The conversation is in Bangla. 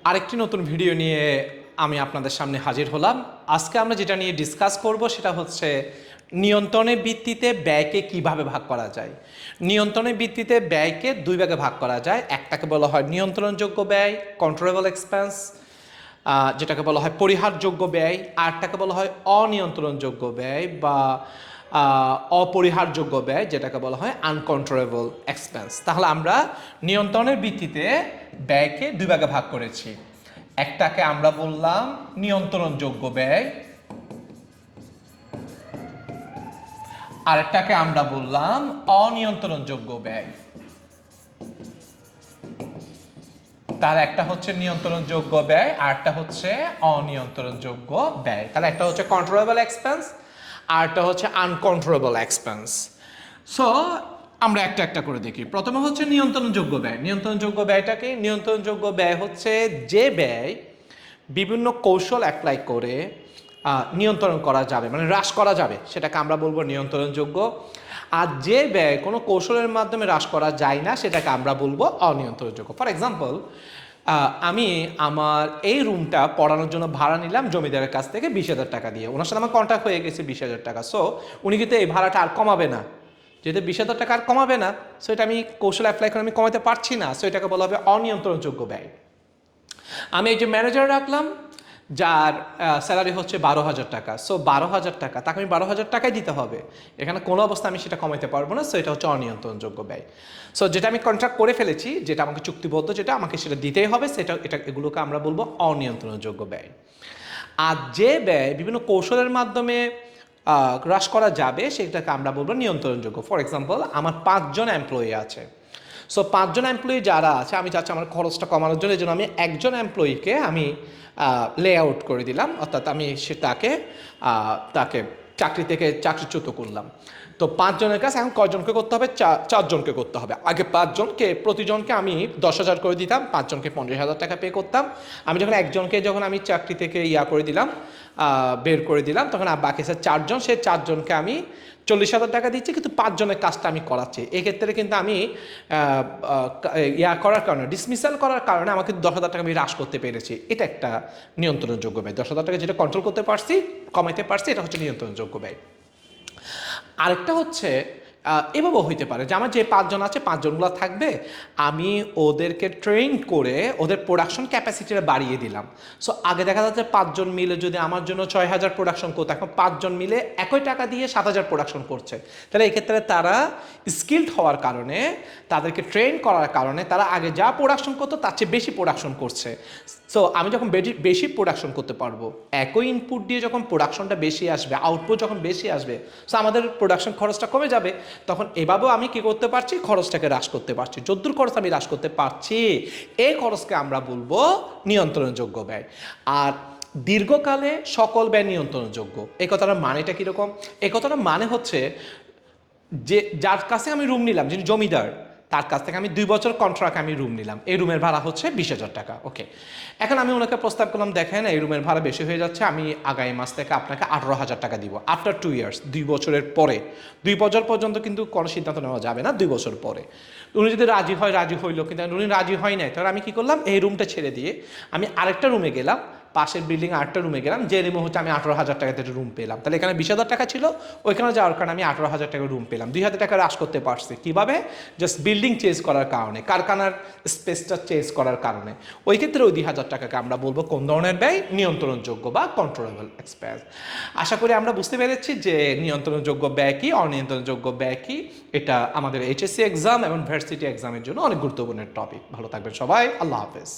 আরেকটি নতুন ভিডিও নিয়ে আমি আপনাদের সামনে হাজির হলাম। আজকে আমরা যেটা নিয়ে ডিসকাস করব সেটা হচ্ছে নিয়ন্ত্রণের ভিত্তিতে ব্যয়কে কিভাবে ভাগ করা যায়। নিয়ন্ত্রণের ভিত্তিতে ব্যয়কে দুই ভাগে ভাগ করা যায়। একটাকে বলা হয় নিয়ন্ত্রণযোগ্য ব্যয়, কন্ট্রোলেবল এক্সপেন্স, যেটাকে বলা হয় পরিহারযোগ্য ব্যয়, আরটাকে বলা হয় অনিয়ন্ত্রণযোগ্য ব্যয় বা অপরিহারযোগ্য ব্যয়, যেটাকে বলা হয় আনকন্ট্রোলেবল এক্সপেন্স। তাহলে আমরা নিয়ন্ত্রণের ভিত্তিতে ব্যয়কে দুই ভাগে ভাগ করেছি। একটাকে আমরা বললাম নিয়ন্ত্রণযোগ্য ব্যয়, আরেকটাকে আমরা বললাম অনিয়ন্ত্রণযোগ্য ব্যয়। তার একটা হচ্ছে নিয়ন্ত্রণযোগ্য ব্যয়, আরেকটা হচ্ছে অনিয়ন্ত্রণযোগ্য ব্যয়। তাহলে একটা হচ্ছে কন্ট্রোলেবল এক্সপেন্স, আরেকটা হচ্ছে আনকন্ট্রোলেবল এক্সপেন্স। সো আমরা একটা একটা করে দেখি। প্রথমে হচ্ছে নিয়ন্ত্রণযোগ্য ব্যয়। নিয়ন্ত্রণযোগ্য ব্যয়টাকে, নিয়ন্ত্রণযোগ্য ব্যয় হচ্ছে যে ব্যয় বিভিন্ন কৌশল অ্যাপ্লাই করে নিয়ন্ত্রণ করা যাবে, মানে হ্রাস করা যাবে, সেটাকে আমরা বলবো নিয়ন্ত্রণযোগ্য। আর যে ব্যয় কোনো কৌশলের মাধ্যমে হ্রাস করা যায় না সেটাকে আমরা বলবো অনিয়ন্ত্রণযোগ্য। ফর এক্সাম্পল, আমি আমার এই রুমটা পড়ানোর জন্য ভাড়া নিলাম জমিদারের কাছ থেকে 20,000 টাকা দিয়ে। ওনার সাথে আমার কন্ট্রাক্ট হয়ে গেছে 20,000 টাকা। সো উনি কিন্তু এই ভাড়াটা আর কমাবে না। যেহেতু 20,000 টাকা আর কমাবে না, সো এটা আমি কৌশল অ্যাপ্লাই করে আমি কমাতে পারছি না, সো এটাকে বলা হবে অনিয়ন্ত্রণযোগ্য ব্যয়। আমি এই যে ম্যানেজার রাখলাম যার স্যালারি হচ্ছে 12,000 টাকা। সো 12,000 টাকা তাকে আমি 12,000 টাকাই দিতে হবে, এখানে কোনো অবস্থা আমি সেটা কমাইতে পারবো না। সো এটা হচ্ছে অনিয়ন্ত্রণযোগ্য ব্যয়। সো যেটা আমি কন্ট্রাক্ট করে ফেলেছি, যেটা আমাকে চুক্তিবদ্ধ, যেটা আমাকে সেটা দিতেই হবে, এগুলোকে আমরা বলবো অনিয়ন্ত্রণযোগ্য ব্যয়। আর যে ব্যয় বিভিন্ন কৌশলের মাধ্যমে হ্রাস করা যাবে সেটাকে আমরা বলবো নিয়ন্ত্রণযোগ্য। ফর এক্সাম্পল, আমার 5 জন এমপ্লয়ি আছে। সো 5 জন এমপ্লয়ি যারা আছে, আমি চাচ্ছি আমার খরচটা কমানোর জন্য, এই জন্য আমি একজন এমপ্লয়িকে আমি লে আউট করে দিলাম, অর্থাৎ আমি তাকে চাকরি থেকে চাকরিচ্যুত করলাম। তো 5 জনের কাছে এখন কয়জনকে করতে হবে? 4 জনকে করতে হবে। আগে 5 জনকে, প্রতিজনকে আমি 10,000 করে দিতাম, 5 জনকে 50,000 টাকা পে করতাম। আমি যখন একজনকে আমি চাকরি থেকে করে দিলাম, বের করে দিলাম, তখন বাকি 4 জন, সেই 4 জনকে আমি 40,000 টাকা দিচ্ছি, কিন্তু 5 জনের কাজটা আমি করাচ্ছি। এক্ষেত্রে কিন্তু আমি করার কারণে, ডিসমিসাল করার কারণে আমাকে 10,000 টাকা আমি হ্রাস করতে পেরেছি। এটা একটা নিয়ন্ত্রণযোগ্য ব্যয়। 10,000 টাকা যেটা কন্ট্রোল করতে পারছি, কমাইতে পারছি, এটা হচ্ছে নিয়ন্ত্রণযোগ্য ব্যয়। আরেকটা হচ্ছে এভাবেও হইতে পারে যে আমার যে 5 জন আছে, 5 জনগুলো থাকবে, আমি ওদেরকে ট্রেন করে ওদের প্রোডাকশন ক্যাপাসিটিটা বাড়িয়ে দিলাম। সো আগে দেখা যাচ্ছে 5 জন মিলে যদি আমার জন্য 6,000 প্রোডাকশন করতো, এখন 5 জন মিলে একই টাকা দিয়ে 7,000 প্রোডাকশন করছে। তাহলে এক্ষেত্রে তারা স্কিলড হওয়ার কারণে, তাদেরকে ট্রেন করার কারণে তারা আগে যা প্রোডাকশন করতো তার চেয়ে বেশি প্রোডাকশন করছে। সো আমি যখন বেশি প্রোডাকশন করতে পারবো, একই ইনপুট দিয়ে যখন প্রোডাকশনটা বেশি আসবে, আউটপুট যখন বেশি আসবে, সো আমাদের প্রোডাকশন খরচটা কমে যাবে। তখন এভাবেও আমি কি করতে পারছি? খরচটাকে হ্রাস করতে পারছি। যদ্দূর খরচ আমি হ্রাস করতে পারছি, এই খরচকে আমরা বলবো নিয়ন্ত্রণযোগ্য ব্যয়। আর দীর্ঘকালে সকল ব্যয় নিয়ন্ত্রণযোগ্য, এই কথাটার মানেটা কীরকম? এই কথাটার মানে হচ্ছে যে যার কাছে আমি রুম নিলাম, যিনি জমিদার, তার কাছ থেকে আমি 2 বছর কন্ট্রাক্ট আমি রুম নিলাম, এই রুমের ভাড়া হচ্ছে 20,000 টাকা। ওকে, এখন আমি ওনাকে প্রস্তাব করলাম, দেখেন এই রুমের ভাড়া বেশি হয়ে যাচ্ছে, আমি আগামী মাস থেকে আপনাকে 18,000 টাকা দিব। আফটার 2 ইয়ার্স, 2 বছরের পরে, 2 বছর পর্যন্ত কিন্তু কোনো সিদ্ধান্ত নেওয়া যাবে না, 2 বছর পরে উনি যদি রাজি হয়, রাজি হইলো, কিন্তু উনি রাজি হয় নাই, তাহলে আমি কি করলাম? এই রুমটা ছেড়ে দিয়ে আমি আরেকটা রুমে গেলাম, পাশের বিল্ডিং আরেকটা রুমে গেলাম, যে রুমে হচ্ছে আমি 18,000 টাকাতে রুম পেলাম। তাহলে এখানে 20,000 টাকা ছিল, ওইখানে যাওয়ার কারণে আমি 18,000 টাকা রুম পেলাম। 2,000 টাকা হ্রাস করতে পারছি কীভাবে? জাস্ট বিল্ডিং চেঞ্জ করার কারণে, কারখানার স্পেসটা চেঞ্জ করার কারণে। ওই ক্ষেত্রে ওই 2,000 টাকাকে আমরা বলবো কোন ধরনের ব্যয়? নিয়ন্ত্রণযোগ্য বা কন্ট্রোলেবল এক্সপেন্স। আশা করি আমরা বুঝতে পেরেছি যে নিয়ন্ত্রণযোগ্য ব্যয় কি, অনিয়ন্ত্রণযোগ্য ব্যয় কি। এটা আমাদের HSC এক্সাম এবং ভার্সিটি এক্সামের জন্য অনেক গুরুত্বপূর্ণ টপিক। ভালো থাকবেন সবাই, আল্লাহ হাফেজ।